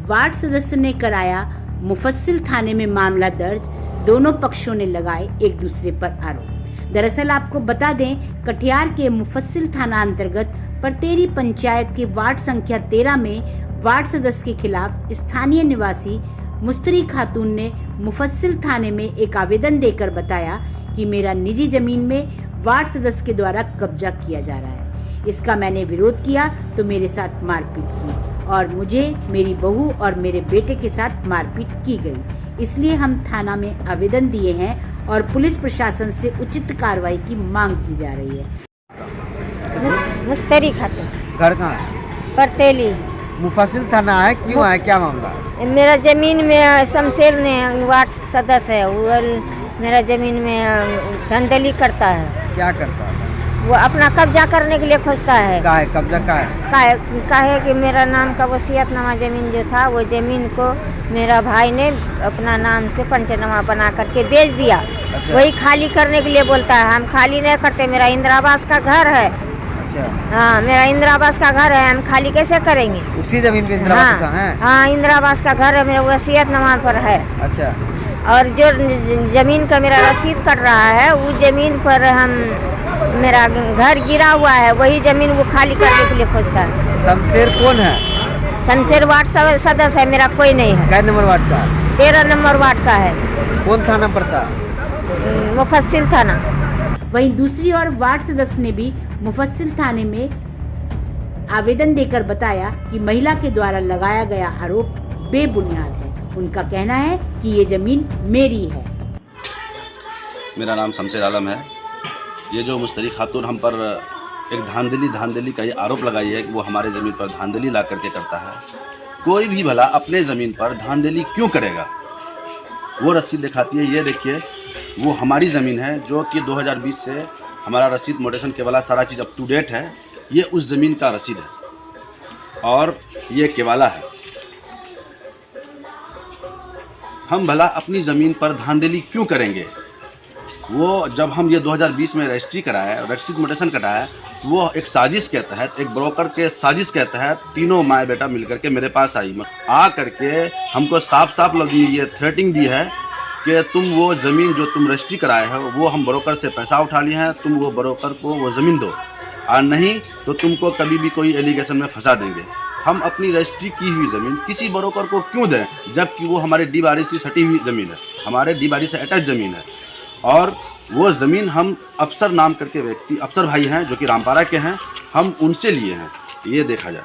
Ward सदस्य ने कराया मुफस्सिल थाने में मामला दर्ज। दोनों पक्षों ने लगाए एक दूसरे पर आरोप। दरअसल आपको बता दें, कटिहार के मुफस्सिल थाना अंतर्गत परतेरी पंचायत के वार्ड संख्या 13 में वार्ड सदस्य के खिलाफ स्थानीय निवासी मुस्तरी खातून ने मुफस्सिल थाने में एक आवेदन देकर बताया कि मेरा निजी जमीन में वार्ड सदस्य के द्वारा कब्जा किया जा रहा है। इसका मैंने विरोध किया तो मेरे साथ मारपीट की और मुझे मेरी बहू और मेरे बेटे के साथ मारपीट की गई। इसलिए हम थाना में आवेदन दिए हैं और पुलिस प्रशासन से उचित कार्रवाई की मांग की जा रही है। मुस्तरी खातून, घर कहाँ है? परतेली। मुफस्सिल थाना है, क्यों है, क्या मामला? मेरा जमीन में शमशेर ने वार्ड सदस्य है, वो मेरा जमीन में धंधली करता है। क्या करता है? वो अपना कब्जा करने के लिए खोजता है। का है कब्जा का है? काहे कि मेरा नाम का वसीयतनामा जमीन जो था, वो जमीन को मेरा भाई ने अपना नाम से पंचनामा बना करके बेच दिया। अच्छा। वही खाली करने के लिए बोलता है। हम खाली नहीं करते, मेरा इंदिरा आवास का घर है। अच्छा। हाँ, मेरा इंदिरा आवास का घर है, हम खाली कैसे करेंगे? उसी जमीन पे इंदिरा आवास का है? हाँ, इंदिरा आवास का घर है, मेरा वसीयतनामा पर है। अच्छा। और जो जमीन का मेरा रसीद कट रहा है, वो जमीन पर मेरा घर गिरा हुआ है, वही जमीन वो खाली करने के लिए खोजता है। शमशेर कौन है? शमशेर वार्ड सदस्य है, मेरा कोई नहीं है। कै नंबर वार्ड का? 13 नंबर वार्ड का है। कौन थाना पड़ता? मुफस्सिल थाना। वहीं दूसरी ओर वार्ड सदस्य ने भी मुफस्सिल थाने में आवेदन देकर बताया कि महिला के द्वारा लगाया गया आरोप बेबुनियाद है। उनका कहना है कि ये जमीन मेरी है। मेरा नाम शमशेर आलम है। ये जो मुस्तरी खातून हम पर एक धांधली का ये आरोप लगाई है कि वो हमारे ज़मीन पर धांधली ला करके करता है। कोई भी भला अपने ज़मीन पर धांधली क्यों करेगा? वो रसीद दिखाती है, ये देखिए, वो हमारी ज़मीन है जो कि 2020 से हमारा रसीद मोटेशन केवाला सारा चीज़ अप टू डेट है। ये उस ज़मीन का रसीद है और ये केवाला है। हम भला अपनी ज़मीन पर धांधली क्यों करेंगे? वो जब हम ये 2020 में रजिस्ट्री कराया, रसीद मोटेशन कटाया, वो एक साजिश के तहत, एक ब्रोकर के साजिश के तहत तीनों माँ बेटा मिलकर के मेरे पास आ करके हमको साफ साफ लगी ये थ्रेटिंग दी है कि तुम वो ज़मीन जो तुम रजिस्ट्री कराए हो, वो हम ब्रोकर से पैसा उठा लिए हैं, तुम वो ब्रोकर को वो ज़मीन दो, और नहीं तो तुमको कभी भी कोई एलिगेशन में फंसा देंगे। हम अपनी रजिस्ट्री की हुई ज़मीन किसी ब्रोकर को क्यों दें, जबकि वो हमारे डीबारी से सटी हुई ज़मीन है, हमारे डीबारी से अटैच ज़मीन है। और वो ज़मीन हम अफसर नाम करके व्यक्ति, अफसर भाई हैं जो कि रामपारा के हैं, हम उनसे लिए हैं। ये देखा जाए।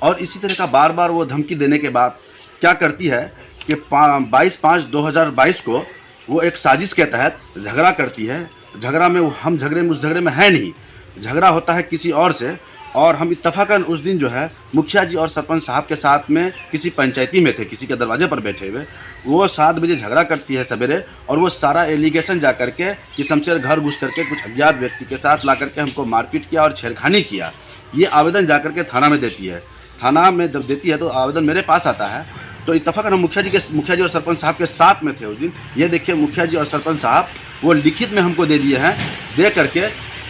और इसी तरह का बार बार वो धमकी देने के बाद क्या करती है कि 22/5/2022 को वो एक साजिश के तहत झगड़ा करती है। झगड़ा में हम उस झगड़े में है नहीं, झगड़ा होता है किसी और से। और हम इत्तफाकन उस दिन जो है मुखिया जी और सरपंच साहब के साथ में किसी पंचायती में थे, किसी के दरवाजे पर बैठे हुए। वो 7 बजे झगड़ा करती है सवेरे, और वो सारा एलिगेशन जा करके कि शमशेर घर घुस करके कुछ अज्ञात व्यक्ति के साथ ला करके हमको मारपीट किया और छेड़खानी किया। ये आवेदन जा करके थाना में देती है। थाना में जब देती है तो आवेदन मेरे पास आता है। तो इत्तफाकन हम मुखिया जी और सरपंच साहब के साथ में थे उस दिन। ये देखिए, मुखिया जी और सरपंच साहब वो लिखित में हमको दे दिए हैं। दे करके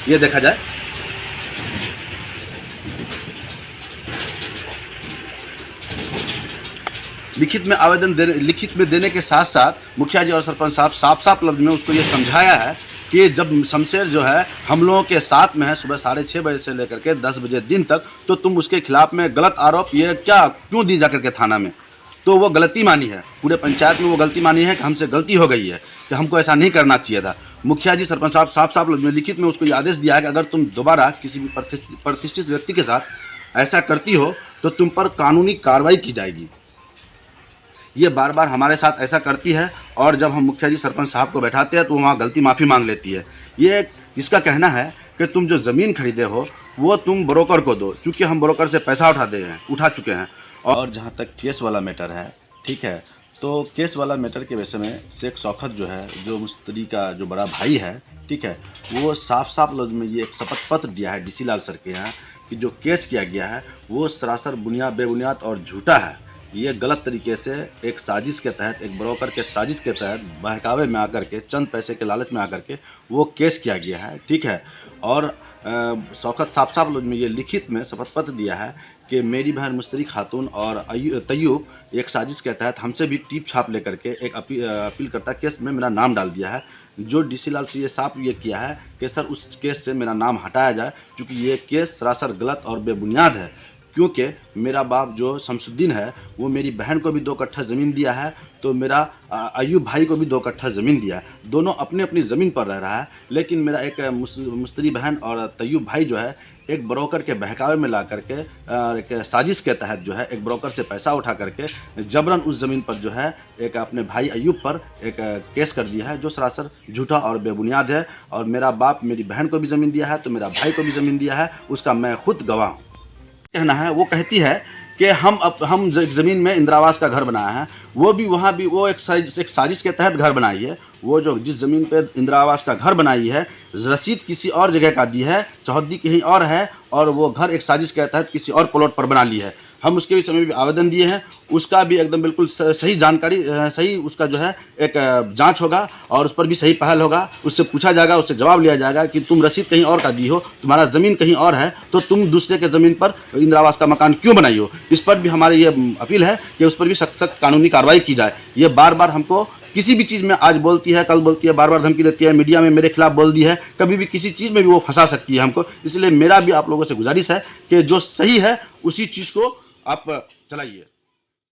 ये देखा जाए, लिखित में देने के साथ साथ मुखिया जी और सरपंच साहब साफ साफ लफ्ज़ में उसको ये समझाया है कि जब शमशेर जो है हम लोगों के साथ में है सुबह 6:30 बजे से लेकर के 10 बजे दिन तक, तो तुम उसके खिलाफ में गलत आरोप ये क्या क्यों दी जा करके थाना में? तो वो गलती मानी है, पूरे पंचायत में वो गलती मानी है कि हमसे गलती हो गई है, कि हमको ऐसा नहीं करना चाहिए था। मुखिया जी सरपंच साहब साफ साफ लिखित में उसको ये आदेश दिया है कि अगर तुम दोबारा किसी भी प्रतिष्ठित व्यक्ति के साथ ऐसा करती हो तो तुम पर कानूनी कार्रवाई की जाएगी। ये बार बार हमारे साथ ऐसा करती है, और जब हम मुखिया जी सरपंच साहब को बैठाते हैं तो वहाँ गलती माफ़ी मांग लेती है। ये इसका कहना है कि तुम जो ज़मीन खरीदे हो वो तुम ब्रोकर को दो, चूँकि हम ब्रोकर से पैसा उठा चुके हैं। और जहाँ तक केस वाला मैटर है, ठीक है, तो केस वाला मैटर के विषय में शेख शौकत जो है, जो मुस्तरी का जो बड़ा भाई है, ठीक है, वो साफ साफ लफ्ज़ में ये एक शपथ पत्र दिया है डीसी लाल सर के यहाँ कि जो केस किया गया है वो सरासर बेबुनियाद और झूठा है। ये गलत तरीके से एक साजिश के तहत, एक ब्रोकर के साजिश के तहत बहकावे में आकर के, चंद पैसे के लालच में आकर के वो केस किया गया है, ठीक है। और शौकत साफ में ये लिखित में शपथ पत्र दिया है कि मेरी बहन मुस्तरी खातून और तैयूब एक साजिश के तहत हमसे भी टीप छाप लेकर के एक अपील करता केस में मेरा नाम डाल दिया है। जो डीसी लाल से ये साफ ये किया है कि सर उस केस से मेरा नाम हटाया जाए, क्योंकि ये केस सरासर गलत और बेबुनियाद है। क्योंकि मेरा बाप जो शमसुद्दीन है वो मेरी बहन को भी 2 कट्ठा ज़मीन दिया है, तो मेरा अयूब भाई को भी 2 कट्ठा ज़मीन दिया है। दोनों अपनी अपनी ज़मीन पर रह रहा है, लेकिन मेरा एक मुस्तरी बहन और तैयूब भाई जो है एक ब्रोकर के बहकावे में ला करके एक साजिश के तहत जो है एक ब्रोकर से पैसा उठा करके जबरन उस ज़मीन पर जो है एक अपने भाई अयूब पर एक केस कर दिया है, जो सरासर झूठा और बेबुनियाद है। और मेरा बाप मेरी बहन को भी ज़मीन दिया है, तो मेरा भाई को भी ज़मीन दिया है, उसका मैं खुद गवाह हूँ। कहना है वो कहती है कि हम ज़मीन में इंदिरा आवास का घर बनाया है, वो भी वहाँ भी वो एक साजिश के तहत घर बनाई है। वो जो जिस ज़मीन पे इंदिरा आवास का घर बनाई है रसीद किसी और जगह का दी है, चौहद्दी कहीं और है, और वो घर एक साजिश के तहत किसी और प्लॉट पर बना ली है। हम उसके विषय में भी आवेदन दिए हैं, उसका भी एकदम बिल्कुल सही जानकारी, सही उसका जो है एक जांच होगा और उस पर भी सही पहल होगा। उससे पूछा जाएगा, उससे जवाब लिया जाएगा कि तुम रसीद कहीं और का दी हो, तुम्हारा ज़मीन कहीं और है, तो तुम दूसरे के ज़मीन पर इंदिरा आवास का मकान क्यों बनाई हो। इस पर भी हमारी ये अपील है कि उस पर भी सख्त कानूनी कार्रवाई की जाए। ये बार बार हमको किसी भी चीज़ में आज बोलती है, कल बोलती है, बार बार धमकी देती है, मीडिया में मेरे खिलाफ बोल दी है, कभी भी किसी चीज़ में भी वो फंसा सकती है हमको। इसलिए मेरा भी आप लोगों से गुजारिश है कि जो सही है उसी चीज़ को आप चलाइए।